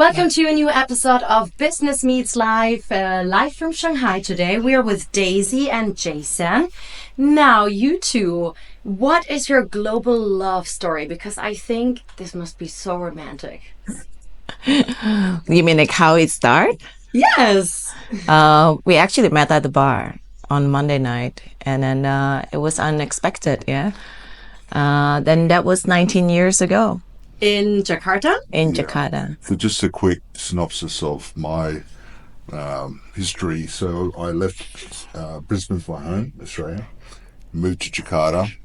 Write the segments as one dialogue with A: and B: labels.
A: Welcome to a new episode of Business Meets Live, live from Shanghai today. We are with Daisy and Jason. Now, you two, what is your global love story? Because I think this must be so romantic.
B: You mean like how it started?
A: Yes.
B: We actually met at the bar on Monday night, and then it was unexpected. Yeah. Then that was 19 years ago
A: In Jakarta?
B: in Jakarta.
C: So just a quick synopsis of my history. So I left Brisbane for my home, Australia, moved to Jakarta,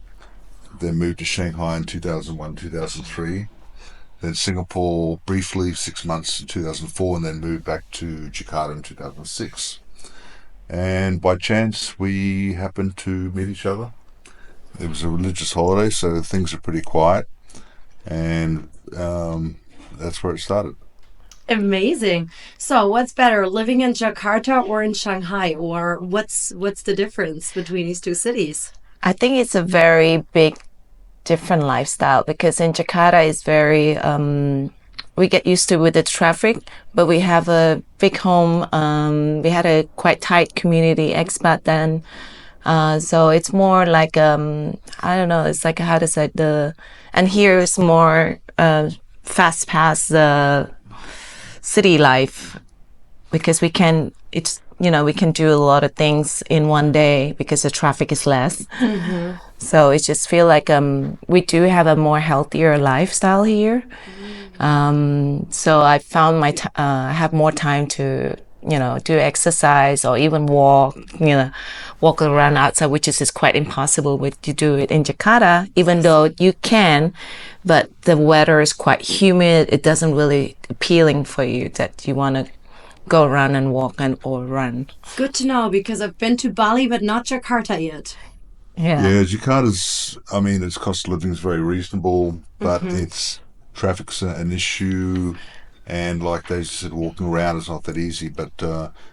C: then moved to Shanghai in 2001, 2003, then Singapore briefly, 6 months in 2004, and then moved back to Jakarta in 2006. And by chance, we happened to meet each other. It was a religious holiday, so things are pretty quiet. And that's where it started.
A: Amazing. So, what's better, living in Jakarta or in Shanghai? Or what's the difference between these two cities?
B: I think it's a very big different lifestyle because in Jakarta it's very we get used to with the traffic, but we have a big home. We had a quite tight community expat then. So it's more like I don't know, it's like how to say and here is more fast past the city life because we can do a lot of things in one day because the traffic is less. Mm-hmm. So it just feel like we do have a more healthier lifestyle here. So I found I have more time to do exercise or even walk around outside, which is quite impossible to do it in Jakarta, even though you can, but the weather is quite humid. It doesn't really appealing for you that you want to go around and walk or run.
A: Good to know because I've been to Bali, but not Jakarta yet.
C: Yeah, Jakarta's, its cost of living is very reasonable, but its traffic's an issue. And like they said, walking around is not that easy, but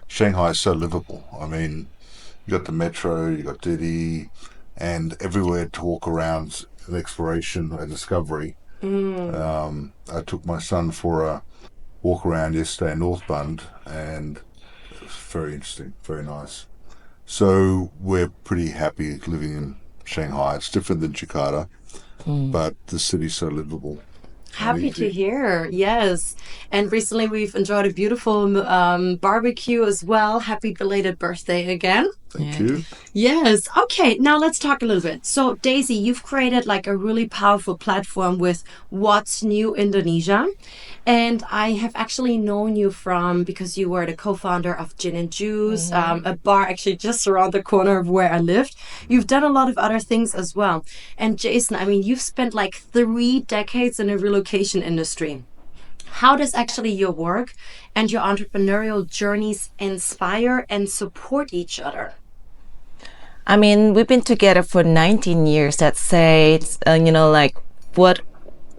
C: Shanghai is so livable. You got the metro, you got Didi, and everywhere to walk around and exploration and discovery. I took my son for a walk around yesterday in North Bund, and it was very interesting, very nice. So we're pretty happy living in Shanghai. It's different than Jakarta, but the city's so livable.
A: Happy to hear. Yes. And recently we've enjoyed a beautiful barbecue as well. Happy belated birthday again.
C: Thank you.
A: Yes. Okay. Now let's talk a little bit. So Daisy, you've created like a really powerful platform with What's New Indonesia. And I have actually known you because you were the co-founder of Gin and Juice, a bar actually just around the corner of where I lived. You've done a lot of other things as well. And Jason, you've spent like 3 decades in the relocation industry. How does actually your work and your entrepreneurial journeys inspire and support each other?
B: We've been together for 19 years. That says, what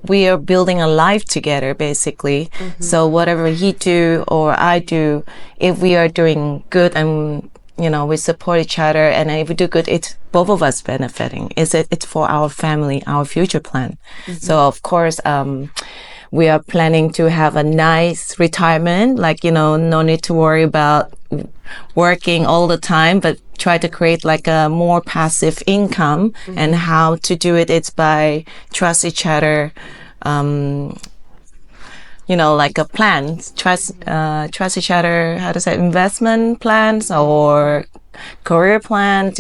B: we are building a life together, basically. Mm-hmm. So whatever he do or I do, if we are doing good and we support each other, and if we do good, it's both of us benefiting. It's for our family, our future plan. Mm-hmm. So of course, we are planning to have a nice retirement, no need to worry about working all the time, but try to create like a more passive income. Mm-hmm. And how to do it, it's by trust each other, like a plan, trust each other, how to say, investment plans or career plans,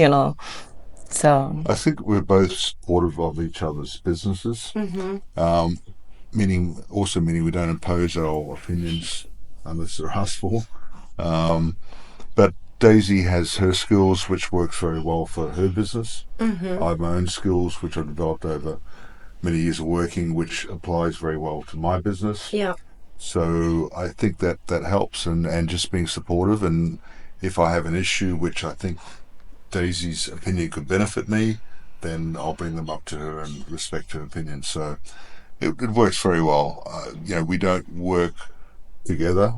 B: so.
C: I think we're both supportive of each other's businesses. Mm-hmm. Meaning we don't impose our opinions unless they're asked for. But Daisy has her skills, which works very well for her business. Mm-hmm. I have my own skills, which I've developed over many years of working, which applies very well to my business.
A: Yeah.
C: So I think that helps, and just being supportive. And if I have an issue, which I think Daisy's opinion could benefit me, then I'll bring them up to her and respect her opinion. So it works very well. We don't work together.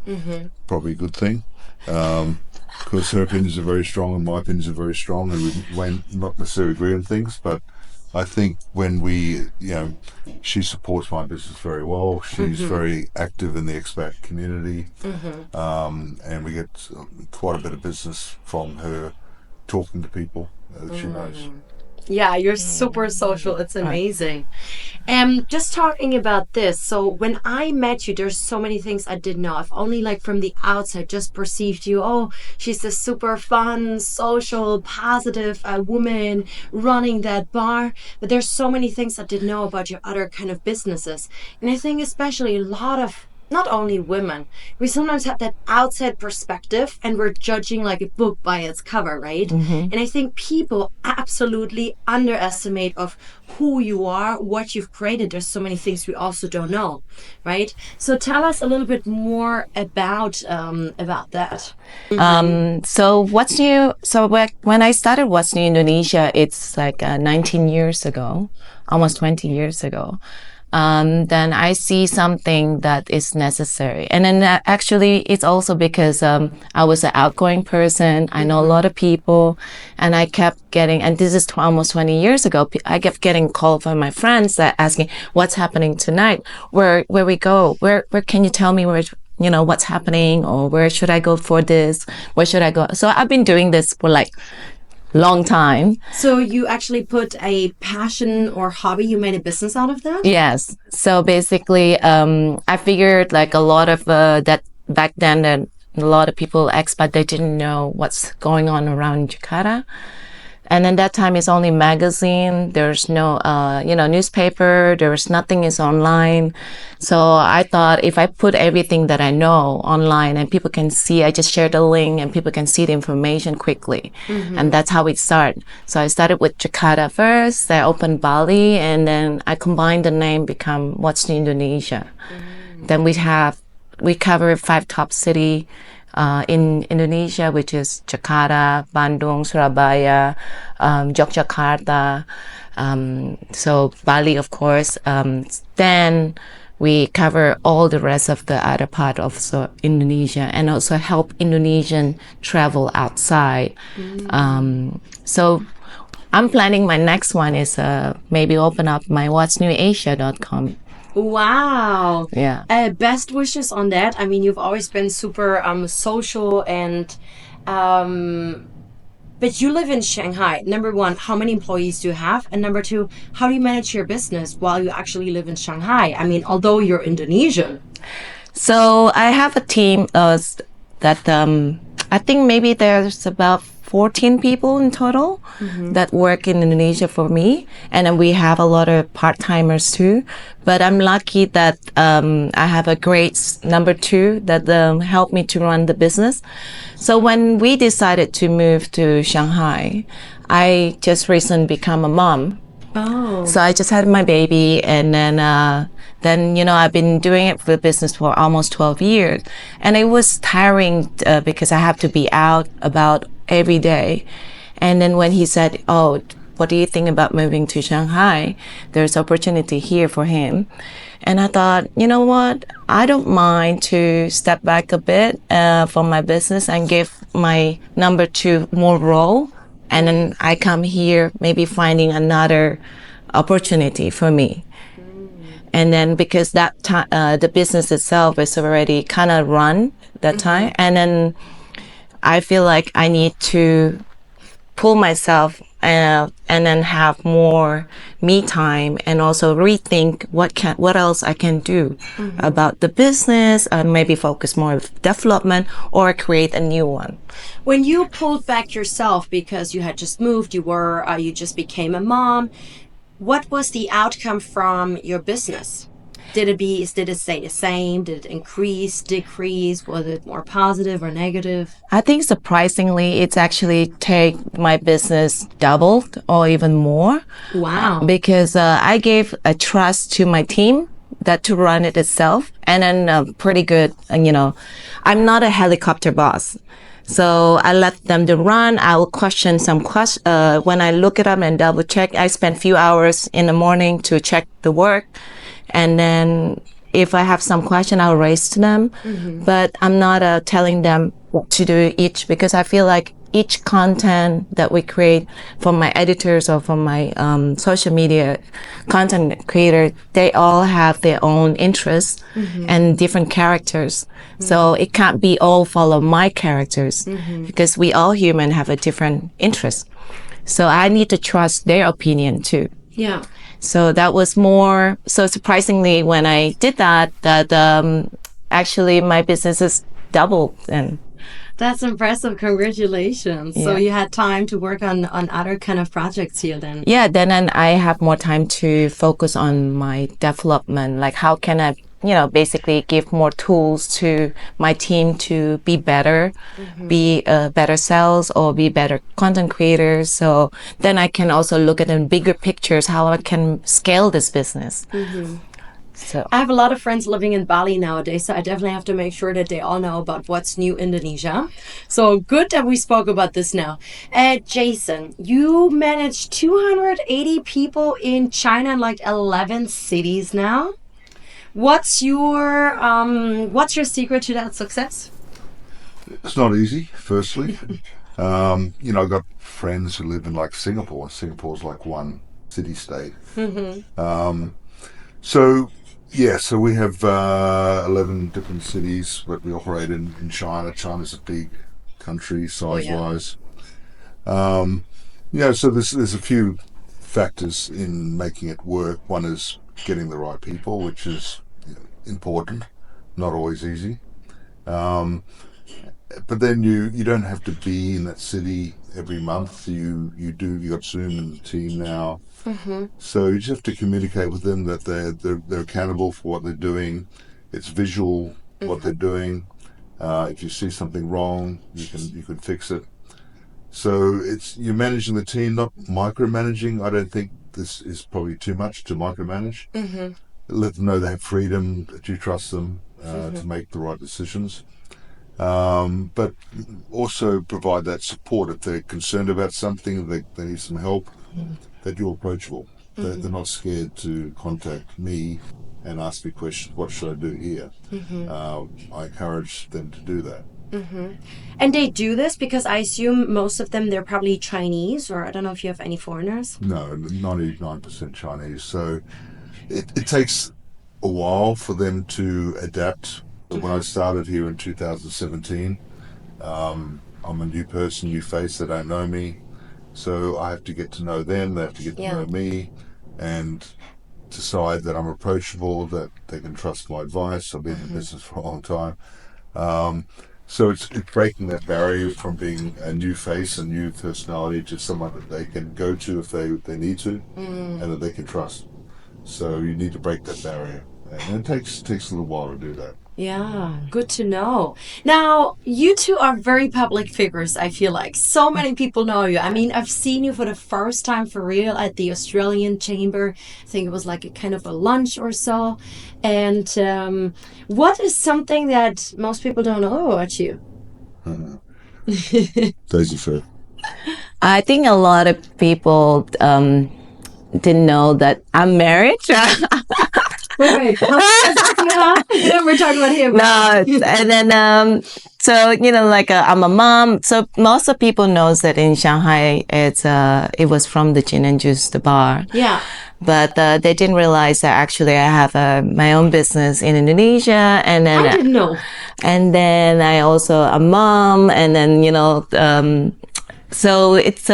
C: Mm-hmm. Probably a good thing. Because her opinions are very strong and my opinions are very strong, and we may not necessarily agree on things, but I think when she supports my business very well. She's very active in the expat community, and we get quite a bit of business from her talking to people that she knows.
A: Yeah, you're super social. It's amazing. Just talking about this. So when I met you, there's so many things I didn't know. I've only like from the outside just perceived you. Oh, she's a super fun, social, positive woman running that bar. But there's so many things I didn't know about your other kind of businesses. And I think especially a lot of not only women, we sometimes have that outside perspective and we're judging like a book by its cover, right? And I think people absolutely underestimate of who you are, what you've created. There's so many things we also don't know, right? So tell us a little bit more about that.
B: So what's new? So when I started What's New Indonesia, it's like 19 years ago, almost 20 years ago. Then I see something that is necessary. And then actually it's also because I was an outgoing person. I know a lot of people and I kept getting, and this is almost 20 years ago, I kept getting called from my friends that asking, what's happening tonight? Where we go? Where can you tell me where, what's happening, or where should I go for this? Where should I go? So I've been doing this for like long time.
A: So you actually put a passion or hobby, you made a business out of that?
B: Yes. So basically, I figured like a lot of that back then that a lot of people expat, they didn't know what's going on around Jakarta. And then that time it's only magazine. There's no, newspaper. There's nothing is online. So I thought if I put everything that I know online and people can see, I just share the link and people can see the information quickly. And that's how it started. So I started with Jakarta first. I opened Bali and then I combined the name, become What's New Indonesia. Then we cover 5 top city in Indonesia, which is Jakarta, Bandung, Surabaya, Yogyakarta, so Bali, of course. Then we cover all the rest of the other part of Indonesia and also help Indonesian travel outside. So I'm planning my next one is maybe open up my whatsnewasia.com.
A: Wow.
B: Yeah.
A: Best wishes on that. I mean, you've always been super social and but you live in Shanghai. Number one, how many employees do you have? And number two, how do you manage your business while you actually live in Shanghai? I mean, although you're Indonesian.
B: So I have a team that I think maybe there's about 14 people in total that work in Indonesia for me. And then we have a lot of part-timers too. But I'm lucky that I have a great number 2 that helped me to run the business. So when we decided to move to Shanghai, I just recently become a mom.
A: Oh.
B: So I just had my baby, and then I've been doing it for business for almost 12 years, and it was tiring because I have to be out about every day. And then when he said, "Oh, what do you think about moving to Shanghai? There's opportunity here for him." And I thought, you know what? I don't mind to step back a bit from my business and give my number 2 more role. And then I come here, maybe finding another opportunity for me. And then because that time, the business itself is already kind of run that time. And then I feel like I need to pull myself and then have more me time and also rethink what else I can do about the business, maybe focus more on development or create a new one.
A: When you pulled back yourself because you had just moved, you just became a mom, what was the outcome from your business? Did it stay the same? Did it increase, decrease? Was it more positive or negative?
B: I think surprisingly, it's actually take my business doubled or even more.
A: Wow.
B: Because I gave a trust to my team that to run it itself, and then pretty good. I'm not a helicopter boss. So I let them to run. I will question some when I look it up and double check. I spend few hours in the morning to check the work. And then if I have some question, I'll raise to them. But I'm not telling them what to do each, because I feel like each content that we create from my editors or from my social media content creator, they all have their own interests and different characters. So it can't be all follow my characters because we all human have a different interest. So I need to trust their opinion too.
A: Yeah.
B: So that was more, so surprisingly when I did that, actually my business is doubled. And
A: That's impressive. Congratulations. So
B: Yeah.
A: you had time to work on other kind of projects here then.
B: yeah, then I have more time to focus on my development. Like how can I, basically give more tools to my team to be better, be better sales or be better content creators. So then I can also look at the bigger pictures, how I can scale this business. So
A: I have a lot of friends living in Bali nowadays, so I definitely have to make sure that they all know about what's new Indonesia. So good that we spoke about this now. Jason, you manage 280 people in China and like 11 cities now. What's your secret to that success?
C: It's not easy, firstly. I've got friends who live in like Singapore. Singapore's like one city-state. So we have 11 different cities that we operate in China. China's a big country size-wise. So there's a few factors in making it work. One is getting the right people, which is important, not always easy. But then you don't have to be in that city every month. You got Zoom in the team now. So you just have to communicate with them that they're accountable for what they're doing. It's visual what they're doing. If you see something wrong, you can fix it. So you're managing the team, not micromanaging. I don't think this is probably too much to micromanage. Let them know they have freedom, that you trust them to make the right decisions. But also provide that support if they're concerned about something, they need some help, that you're approachable. They're not scared to contact me and ask me questions, what should I do here? I encourage them to do that.
A: And they do this because I assume most of them, they're probably Chinese, or I don't know if you have any foreigners.
C: No, 99% Chinese. So it takes a while for them to adapt. When I started here in 2017, I'm a new person, new face, they don't know me. So I have to get to know them, they have to get to know me, and decide that I'm approachable, that they can trust my advice. I've been in business for a long time. So it's breaking that barrier from being a new face, a new personality, to someone that they can go to if they need to, and that they can trust. So you need to break that barrier. And it takes a little while to do that.
A: Yeah, good to know. Now, you two are very public figures, I feel like. So many people know you. I mean, I've seen you for the first time for real at the Australian Chamber. I think it was like a kind of a lunch or so. And what is something that most people don't know about you?
C: Daisy first.
B: I think a lot of people didn't know that I'm married.
A: Wait. We're talking about him.
B: No, and then so I'm a mom. So most of people knows that in Shanghai it was from the gin and juice, the bar.
A: Yeah.
B: But they didn't realize that actually I have my own business in Indonesia, and then
A: I didn't know.
B: And then I also a mom, and then so it's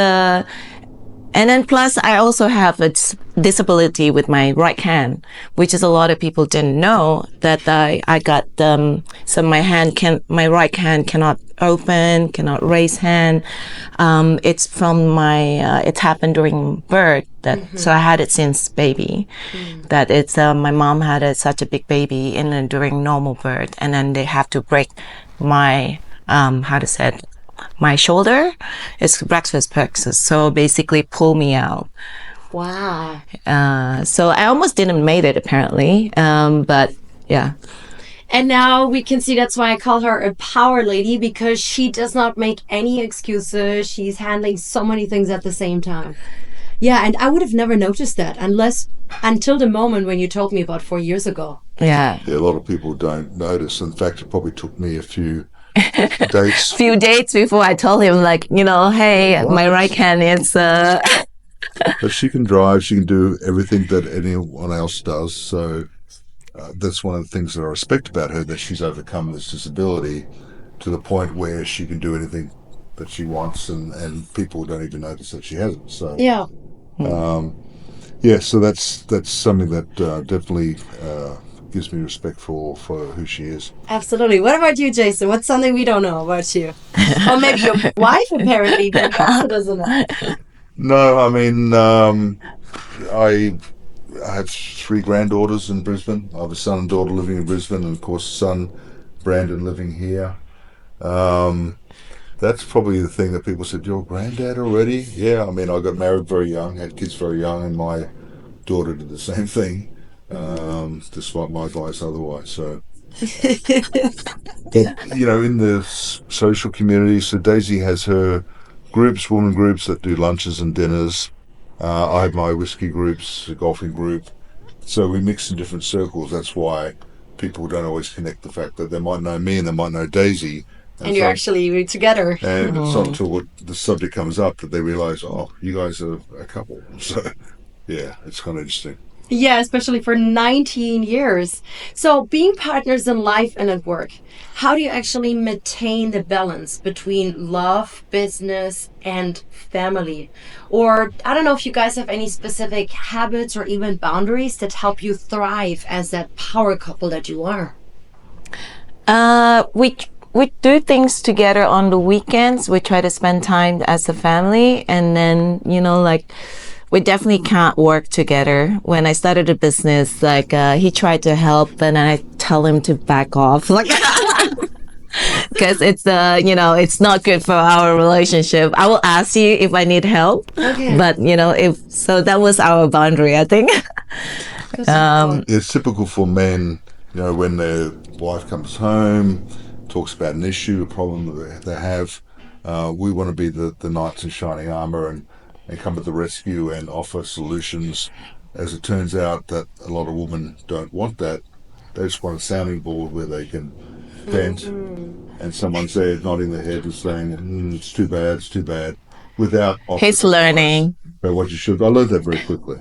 B: and then plus I also have a disability with my right hand, which is a lot of people didn't know that I got so my right hand cannot open, cannot raise hand. It's from it happened during birth. So I had it since baby. That it's my mom had such a big baby during normal birth, and then they have to break my my shoulder. It's breakfast plexus, so basically pull me out.
A: Wow.
B: So I almost didn't made it apparently, but yeah.
A: And now we can see that's why I call her a power lady, because she does not make any excuses. She's handling so many things at the same time. Yeah, and I would have never noticed that until the moment when you told me about 4 years ago.
B: Yeah.
C: Yeah, a lot of people don't notice. In fact, it probably took me a few dates.
B: Few dates before I told him, like, hey, my right hand is.
C: But she can drive. She can do everything that anyone else does. So that's one of the things that I respect about her, that she's overcome this disability to the point where she can do anything that she wants, and people don't even notice that she has it. So
A: Yeah.
C: yeah, so that's something that definitely gives me respect for who she is.
A: Absolutely. What about you, Jason? What's something we don't know about you? Or maybe your wife apparently maybe also doesn't know.
C: No, I mean, I have three granddaughters in Brisbane. I have a son and daughter living in Brisbane, and of course, son Brandon living here. That's probably the thing that people said, "You're a granddad already?" Yeah, I mean, I got married very young, had kids very young, and my daughter did the same thing, despite my advice otherwise. So, but in the social community, so Daisy has her groups, women groups that do lunches and dinners. I have my whiskey groups, a golfing group. So we mix in different circles. That's why people don't always connect the fact that they might know me and they might know Daisy.
A: And you're actually together.
C: And it's not until the subject comes up that they realize, oh, you guys are a couple. So, yeah, it's kind of interesting.
A: Yeah, especially for 19 years. So, being partners in life and at work, how do you actually maintain the balance between love, business, and family? Or, I don't know if you guys have any specific habits or even boundaries that help you thrive as that power couple that you are.
B: We do things together on the weekends. We try to spend time as a family, and then like, we definitely can't work together. When I started a business, like, he tried to help, and I tell him to back off, like, because it's it's not good for our relationship. I will ask you if I need help,
A: Okay.
B: but if so, that was our boundary, I think.
C: It's typical for men, when their wife comes home, talks about an issue, a problem that they have. We want to be the knights in shining armor and come to the rescue and offer solutions. As it turns out, that a lot of women don't want that. They just want a sounding board where they can vent, and someone's there nodding their head and saying, it's too bad, without offering
B: He's learning.
C: about what you should. I learned that very quickly.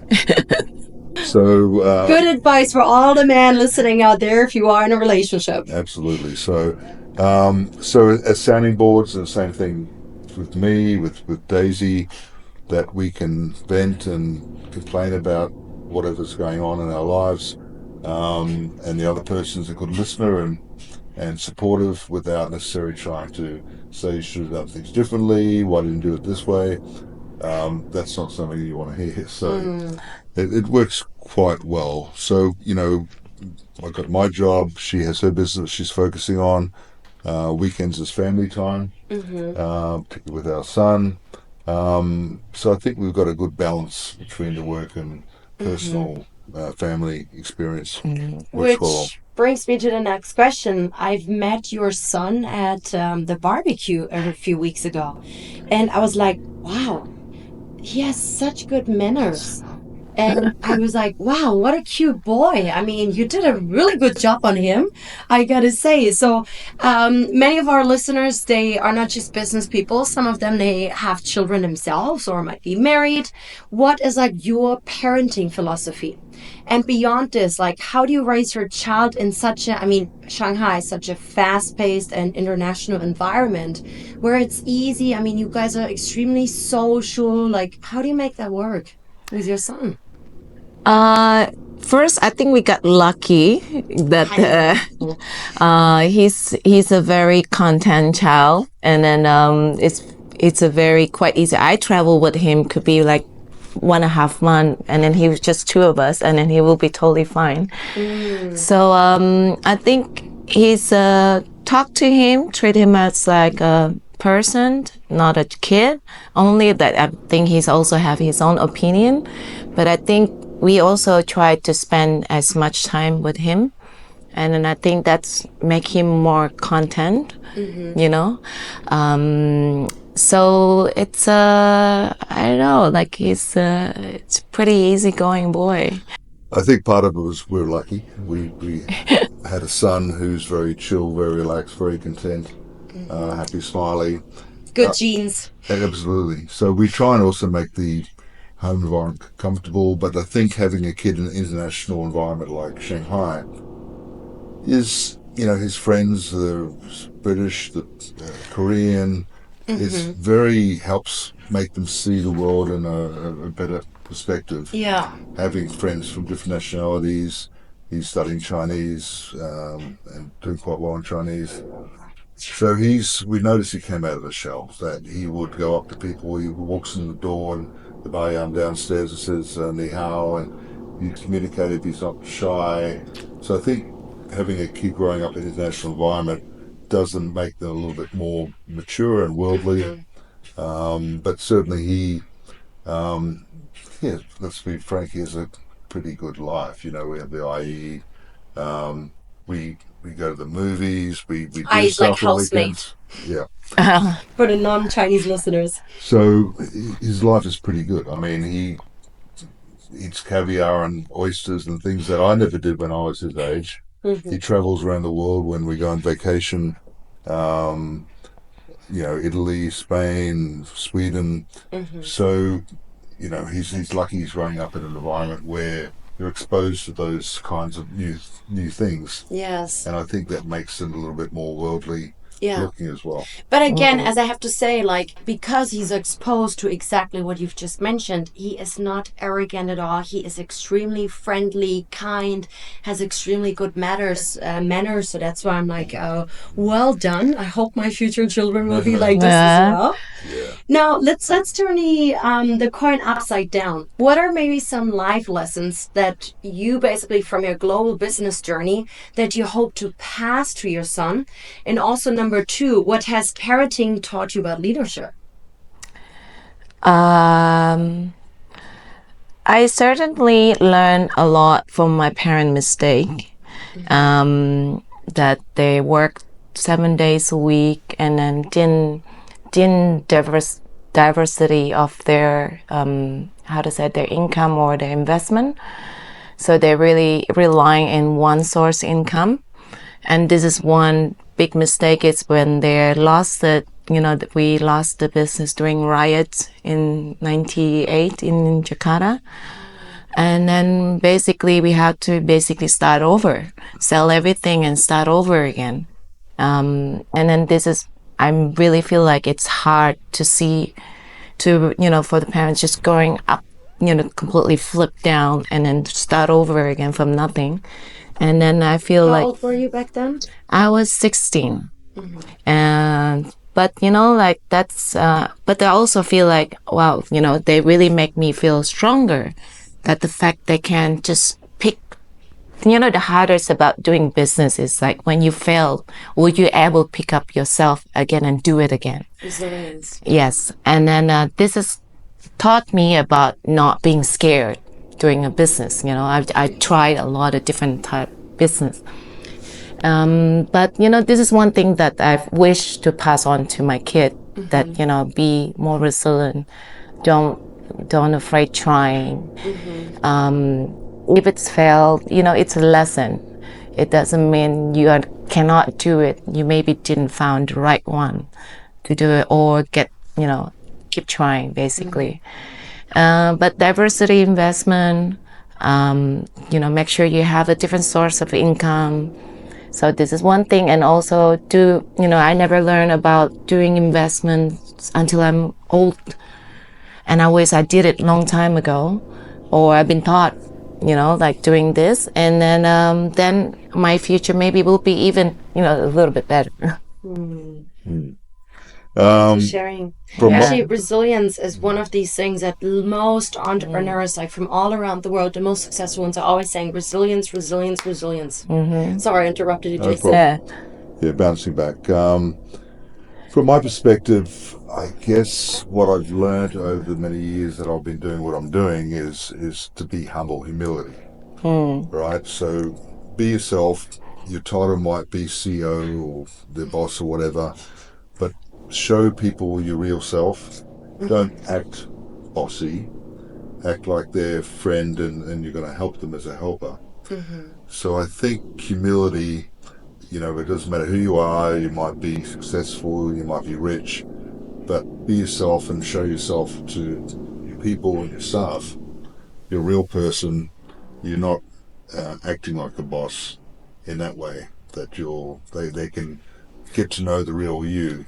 C: So
A: Good advice for all the men listening out there if you are in a relationship.
C: absolutely. So as sounding boards, and the same thing with me, with Daisy, that we can vent and complain about whatever's going on in our lives, and the other person's a good listener and supportive without necessarily trying to say you should have done things differently, why didn't you do it this way. That's not something you want to hear. So it works quite well. So, I've got my job, she has her business she's focusing on. Weekends is family time, particularly with our son. So I think we've got a good balance between the work and personal family experience. Works well.
A: Which brings me to the next question. I've met your son at the barbecue a few weeks ago, and I was like, wow, he has such good manners. And I was like, wow, what a cute boy. I mean, you did a really good job on him, I gotta say. So many of our listeners, they are not just business people. Some of them, they have children themselves or might be married. What is like your parenting philosophy? And beyond this, like, how do you raise your child in Shanghai is such a fast-paced and international environment where it's easy. I mean, you guys are extremely social. Like, how do you make that work with your son?
B: First, I think we got lucky that he's a very content child, and then it's a very quite easy. I travel with him could be like 1.5 months, and then he was just two of us, and then he will be totally fine. So I think he's talk to him, treat him as like a person, not a kid. Only that I think he's also have his own opinion, but I think we also try to spend as much time with him, and then I think that's make him more content, so it's I don't know, like it's a pretty easygoing boy.
C: I think part of it was we're lucky. We had a son who's very chill, very relaxed, very content. happy, smiley.
A: Good genes.
C: Absolutely. So we try and also make the home environment comfortable, but I think having a kid in an international environment like Shanghai is, his friends, the British, the Korean, it's very helps make them see the world in a better perspective.
A: Yeah.
C: Having friends from different nationalities, he's studying Chinese and doing quite well in Chinese. So we noticed he came out of a shell, that he would go up to people, he walks in the door and the bayam downstairs and says ni hao, and he's communicative, he's not shy. So I think having a kid growing up in an international environment doesn't make them a little bit more mature and worldly. But certainly um, let's be frank, he has a pretty good life. We have the IE, um, we go to the movies, we
A: I
C: do
A: like
C: stuff on
A: housemate
C: weekends. Yeah.
A: for the non-Chinese listeners.
C: So his life is pretty good. I mean, he eats caviar and oysters and things that I never did when I was his age. He travels around the world when we go on vacation. Um, Italy, Spain, Sweden. So, he's lucky he's growing up in an environment where you're exposed to those kinds of new things.
A: Yes.
C: And I think that makes him a little bit more worldly looking as well.
A: But again, as I have to say, because he's exposed to exactly what you've just mentioned, he is not arrogant at all. He is extremely friendly, kind, has extremely good manners. So that's why I'm like, well done. I hope my future children will be like this as well.
C: Yeah.
A: Now let's turn the coin upside down. What are maybe some life lessons that you basically from your global business journey that you hope to pass to your son? And also number two, what has parenting taught you about leadership?
B: I certainly learned a lot from my parent mistake. That they worked 7 days a week and then didn't diversity of their their income or their investment. So they're really relying in one source income. And this is one big mistake. It's when they lost we lost the business during riots in 98 in Jakarta. And then basically we had to start over, sell everything and start over again. And then I really feel like it's hard to see, for the parents just going up, completely flip down and then start over again from nothing. And then I feel
A: How old were you back then?
B: I was 16. But but I also feel like, wow, they really make me feel stronger. That the fact they can just pick, the hardest about doing business is like when you fail, will you able to pick up yourself again and do it again?
A: Resilience.
B: Yes. And then this has taught me about not being scared doing a business. I tried a lot of different type business. But this is one thing that I wish to pass on to my kid, that be more resilient, don't afraid trying. If it's failed, it's a lesson. It doesn't mean you cannot do it. You maybe didn't find the right one to do it, or keep trying basically. But diversity investment, make sure you have a different source of income. So this is one thing. And also I never learned about doing investments until I'm old. And I wish I did it long time ago, or I've been taught, like doing this. And then my future maybe will be even, a little bit better.
A: Sharing. Actually, resilience is one of these things that most entrepreneurs, like from all around the world, the most successful ones, are always saying resilience, resilience, resilience. Sorry, I interrupted you, Jason.
C: Yeah, bouncing back. From my perspective, I guess what I've learned over the many years that I've been doing what I'm doing is to be humble, humility. Right? So be yourself. Your title might be CEO or the boss or whatever, but show people your real self. Don't act bossy. Act like their friend and you're going to help them as a helper. So I think humility it doesn't matter who you are. You might be successful, you might be rich, but be yourself and show yourself to your people and your staff. You're a real person. You're not acting like a boss in that way. That they can get to know the real you.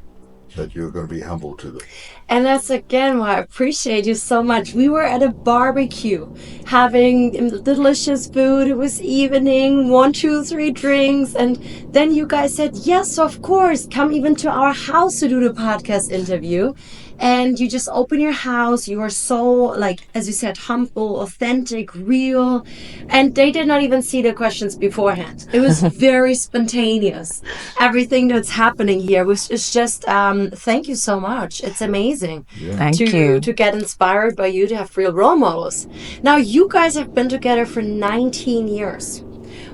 C: That you're going to be humble to them.
A: And that's again why I appreciate you so much. We were at a barbecue having delicious food. It was evening, 1, 2, 3 drinks. And then you guys said, yes, of course, come even to our house to do the podcast interview. And you just open your house. You are so, like, as you said, humble, authentic, real. And they did not even see the questions beforehand. It was very spontaneous. Everything that's happening here was just, thank you so much. It's amazing
B: Thank you.
A: to get inspired by you, to have real role models. Now, you guys have been together for 19 years.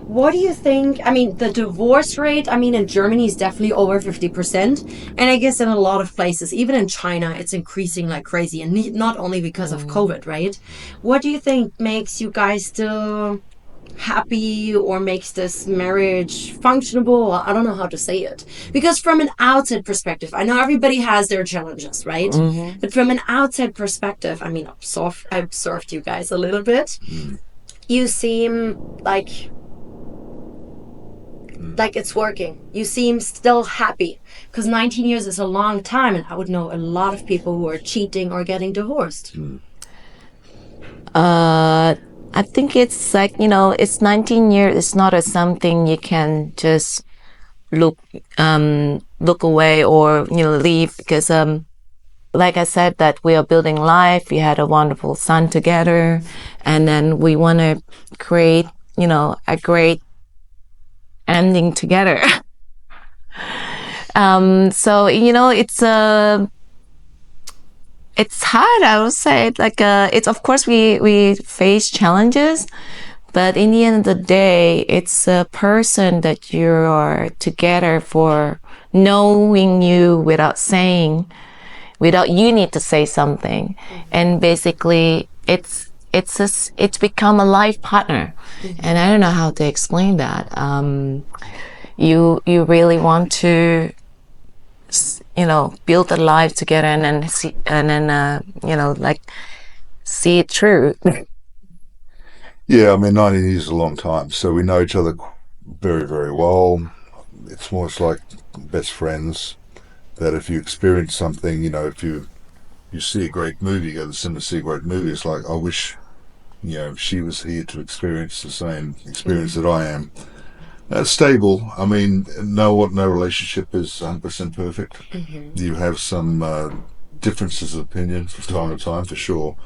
A: What do you think? I mean, the divorce rate, I mean, in Germany is definitely over 50%. And I guess in a lot of places, even in China, it's increasing like crazy. And not only because of COVID, right? What do you think makes you guys still happy or makes this marriage functionable? I don't know how to say it. Because from an outside perspective, I know everybody has their challenges, right? But from an outside perspective, I mean, I've observed you guys a little bit. You seem like it's working. You seem still happy, because 19 years is a long time, and I would know a lot of people who are cheating or getting divorced.
B: I think it's like, it's 19 years. It's not something you can just look away or, leave, because, like I said, that we are building life. We had a wonderful son together, and then we want to create, a great ending together. So, it's hard, I would say. Like, it's, of course, we face challenges, but in the end of the day, it's a person that you are together for, knowing you without you need to say something. And basically, it's become a life partner. And I don't know how to explain that. You really want to, build a life together, and then see it through.
C: Yeah, I mean, 19 years is a long time, so we know each other very, very well. It's more like best friends. That if you experience something, if you see a great movie, you go to the cinema to see a great movie, it's like, I wish, she was here to experience the same experience that I am. Stable. I mean, no relationship is 100% perfect. You have some differences of opinion from time to time, for sure.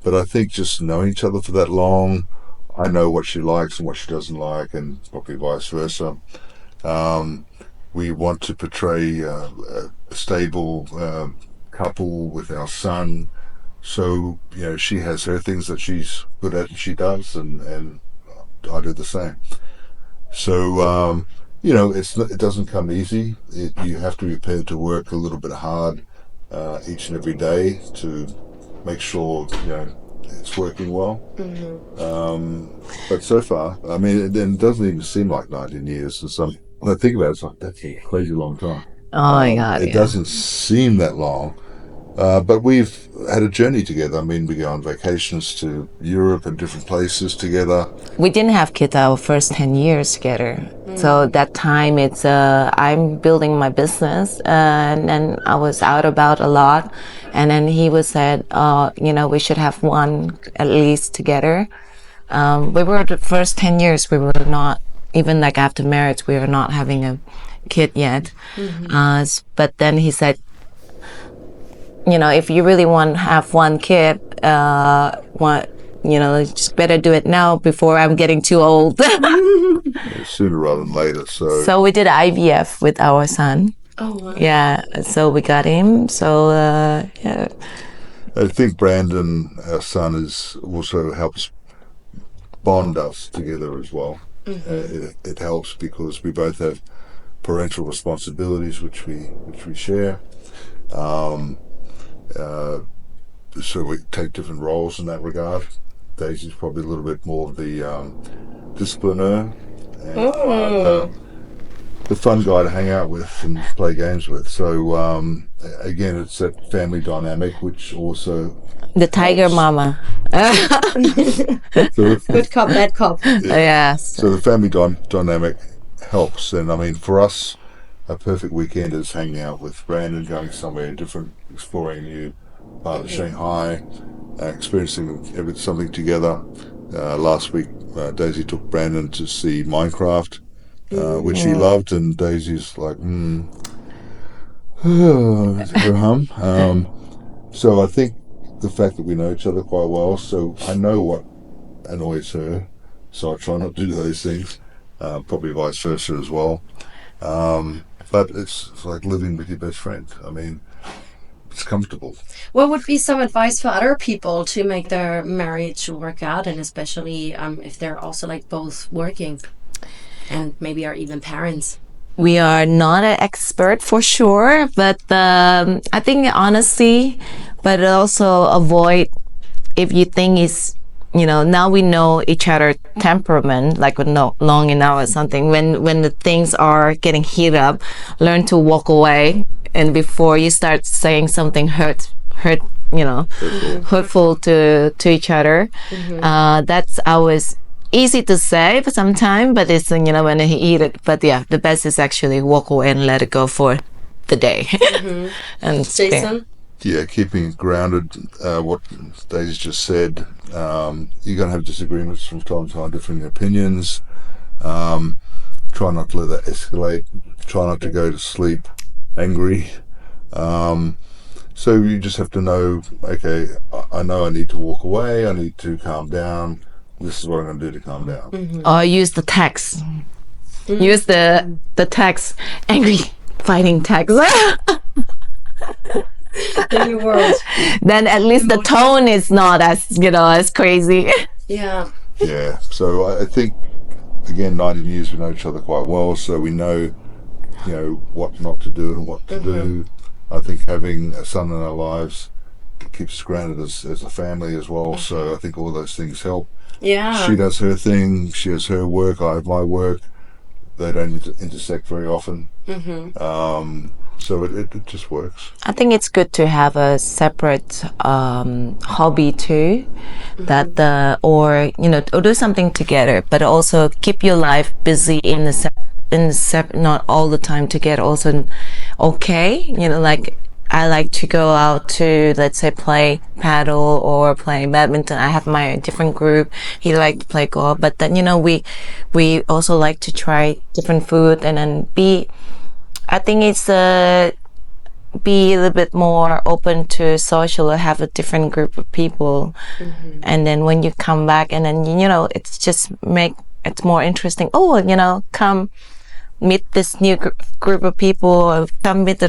C: But I think just knowing each other for that long, I know what she likes and what she doesn't like, and probably vice versa. We want to portray a stable couple with our son. So, she has her things that she's good at and she does, and I do the same. So, it doesn't come easy. You have to be prepared to work a little bit hard each and every day to make sure, it's working well. But so far, I mean, it doesn't even seem like 19 years. And when I think about it, it's like, that's a crazy long time.
B: Oh my God.
C: It doesn't seem that long. But we've had a journey together. I mean, we go on vacations to Europe and different places together.
B: We didn't have kids our first 10 years together. So that time, it's I'm building my business, and then I was out about a lot. And then he was said, we should have one at least together. We were the first 10 years, we were not, even like after marriage, we were not having a kid yet. But then he said, if you really want to have one kid, just better do it now before I'm getting too old.
C: Sooner rather than later.
B: So we did IVF with our son.
A: Oh, wow.
B: Yeah, so we got him. So, yeah.
C: I think Brandon, our son, also helps bond us together as well. It helps because we both have parental responsibilities, which we share. So we take different roles in that regard. Daisy's probably a little bit more of the discipliner. And the fun guy to hang out with and play games with. So again, it's that family dynamic, which also
B: The tiger
C: helps.
B: mama.
C: So,
A: Good cop, bad cop.
B: Yes.
C: so the family dynamic helps. And I mean, for us, a perfect weekend is hanging out with Brandon, going somewhere different, exploring a new part of Shanghai, experiencing something together. Last week, Daisy took Brandon to see Minecraft, which he loved, and Daisy's like, her hum. So I think the fact that we know each other quite well, so I know what annoys her, so I try not to do those things. Probably vice versa as well. But it's like living with your best friend. I mean, it's comfortable.
A: What would be some advice for other people to make their marriage work out, and especially if they're also like both working and maybe are even parents?
B: We are not an expert for sure, but I think honestly, but also avoid if you think it's, now we know each other temperament, like long enough or something. When the things are getting heated up, learn to walk away, and before you start saying something hurtful to each other. That's always easy to say for some time, but it's when he eat it. But yeah, the best is actually walk away and let it go for the day. And
A: Jason?
C: Yeah, keeping it grounded. What Daisy just said. You're going to have disagreements from time to time, differing opinions. Try not to let that escalate. Try not to go to sleep angry. So you just have to know, okay, I know I need to walk away. I need to calm down. This is what I'm going to do to calm down.
B: Or use the text. Use the text, angry fighting text.
A: In your world.
B: Then at least the tone is not as crazy.
A: Yeah.
C: Yeah. So I think, again, 19 years we know each other quite well, so we know, what not to do and what to do. I think having a son in our lives keeps us grounded as a family as well. So I think all those things help.
A: Yeah.
C: She does her thing. She has her work. I have my work. They don't intersect very often. So it just works.
B: I think it's good to have a separate hobby too, that or do something together, but also keep your life busy not all the time together. Also, okay, like I like to go out to, let's say, play paddle or play badminton. I have my different group. He like to play golf, but then we also like to try different food and then I think it's be a little bit more open to social or have a different group of people. And then when you come back and then, it's just it's more interesting. Oh, come meet this new group of people, or come meet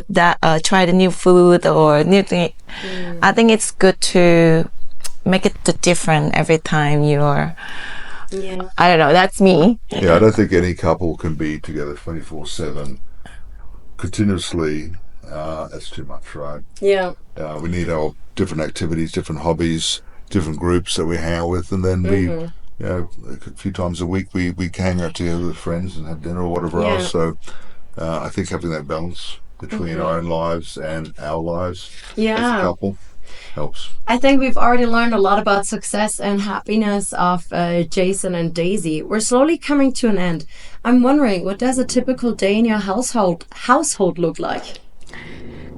B: try the new food or new thing. I think it's good to make it different every time you're, I don't know, that's me.
C: Yeah, I don't think any couple can be together 24/7 continuously. That's too much, right?
A: Yeah.
C: We need our different activities, different hobbies, different groups that we hang out with, and then we, a few times a week we hang out together with friends and have dinner or whatever else. So I think having that balance between our own lives and our lives as a couple helps.
A: I think we've already learned a lot about success and happiness of Jason and Daisy. We're slowly coming to an end. I'm wondering, what does a typical day in your household look like?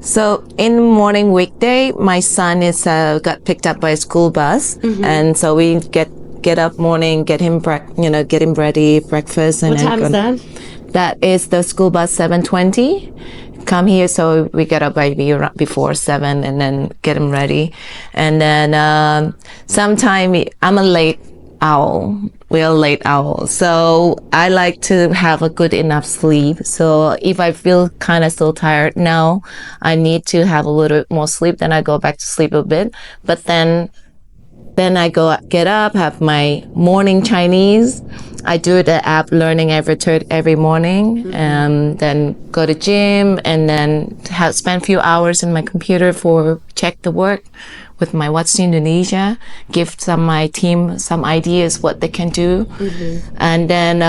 B: So in the morning weekday, my son is got picked up by a school bus, and so we get up morning, get him ready, breakfast. And
A: what time is that?
B: That is the school bus 7:20. Come here, so we get up before 7 and then get him ready. And then sometime I'm a late owl. We're a late owl. So I like to have a good enough sleep. So if I feel kind of still tired now, I need to have a little bit more sleep. Then I go back to sleep a bit. But then I get up, have my morning Chinese. I do the app learning every morning, and then go to gym, and then spend a few hours in my computer for check the work with my What's Indonesia, give my team some ideas what they can do, and then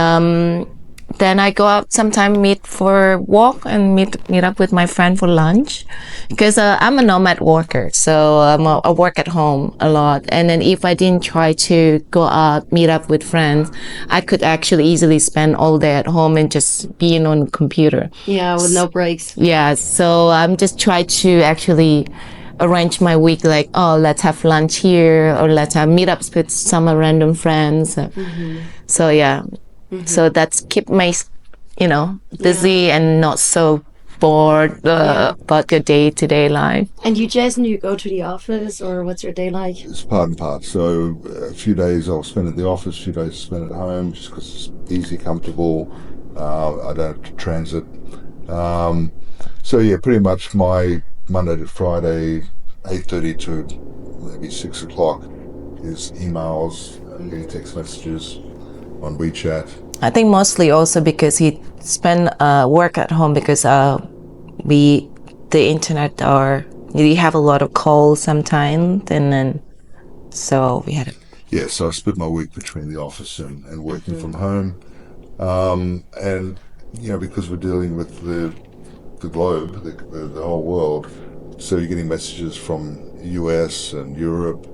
B: then I go out sometime, meet for walk and meet up with my friend for lunch, because I'm a nomad worker, so I work at home a lot. And then if I didn't try to go out, meet up with friends, I could actually easily spend all day at home and just being on the computer.
A: Yeah, with no breaks.
B: Yeah, so I'm just trying to actually arrange my week, like, oh, let's have lunch here, or let's have meetups with some random friends. So yeah, so that's keep my, busy and not so bored about your day-to-day life.
A: And you, Jason, you go to the office, or what's your day like?
C: It's part and part. So a few days I'll spend at the office, a few days I spend at home, just because it's easy, comfortable. I don't have to transit. So yeah, pretty much my Monday to Friday, 8:30 to maybe 6 o'clock is emails, getting text messages on WeChat.
B: I think mostly also because he spend work at home, because the internet we have a lot of calls sometimes, and then so we had it.
C: Yeah, so I split my week between the office and working from home. And, because we're dealing with the globe, the whole world, so you're getting messages from US and Europe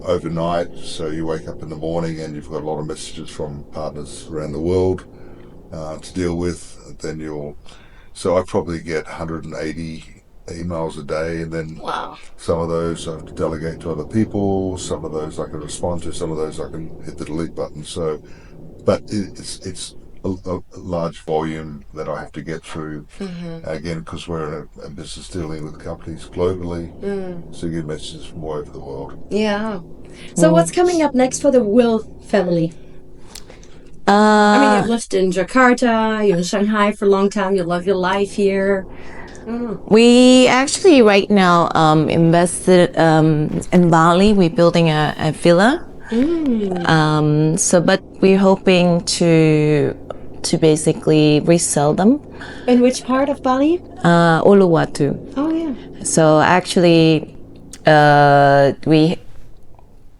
C: overnight. So you wake up in the morning and you've got a lot of messages from partners around the world to deal with. So I probably get 180 emails a day, and then
A: Wow.
C: some of those I have to delegate to other people. Some of those I can respond to. Some of those I can hit the delete button. So, but it's a large volume that I have to get through. Again, because we're in a business dealing with companies globally, so you get messages from all over the world.
A: Yeah. So what's coming up next for the Will family? I mean, you've lived in Jakarta, you're in Shanghai for a long time, you love your life here.
B: We actually right now invested in Bali. We're building a villa. But we're hoping to basically resell them.
A: In which part of Bali?
B: Uluwatu.
A: Oh, yeah.
B: So actually,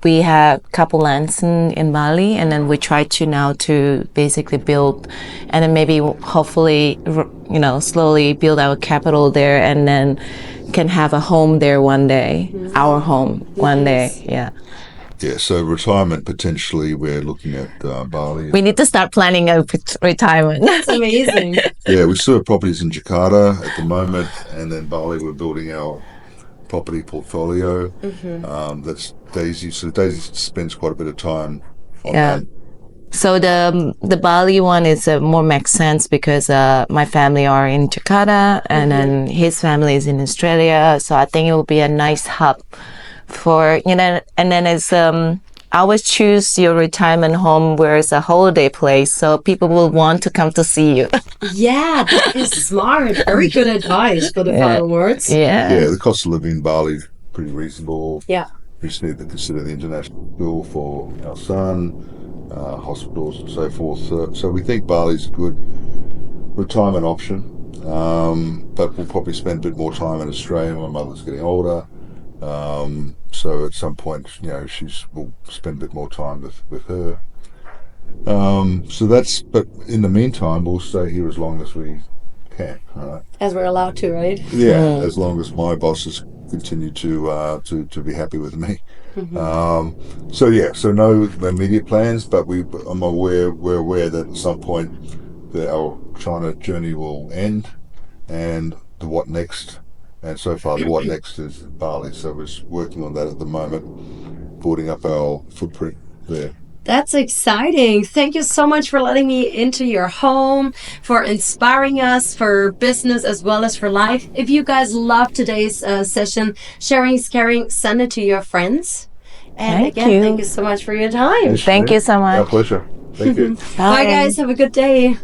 B: we have a couple lands in Bali, and then we try to now to basically build, and then maybe hopefully, slowly build our capital there, and then can have a home there one day, our home one day. Yeah.
C: Yeah, so retirement potentially we're looking at Bali.
B: We need to start planning a retirement.
A: That's amazing.
C: Yeah, we still have properties in Jakarta at the moment, and then Bali we're building our property portfolio. That's Daisy. So Daisy spends quite a bit of time on that.
B: So the Bali one is more makes sense because my family are in Jakarta, and then his family is in Australia. So I think it will be a nice hub for, and then it's I always choose your retirement home where it's a holiday place, so people will want to come to see you.
A: Yeah, that is smart. Very good advice for the final words.
C: Yeah, the cost of living in Bali is pretty reasonable.
A: Yeah.
C: We just need to consider the international school for our son, hospitals and so forth. So we think Bali's a good retirement option, but we'll probably spend a bit more time in Australia. My mother's getting older. So at some point, we'll spend a bit more time with her. But in the meantime, we'll stay here as long as we can. Right?
A: As we're allowed to, right?
C: Yeah, as long as my bosses continue to be happy with me. So no immediate plans, but we're aware that at some point our China journey will end, and the what next. And so far, the what next is Bali. So we're working on that at the moment, building up our footprint there.
A: That's exciting. Thank you so much for letting me into your home, for inspiring us for business as well as for life. If you guys love today's session, sharing is caring, send it to your friends. And thank you so much for your time.
C: Yes,
B: Thank you so much.
C: Our pleasure. Thank you.
A: Bye guys. Have a good day.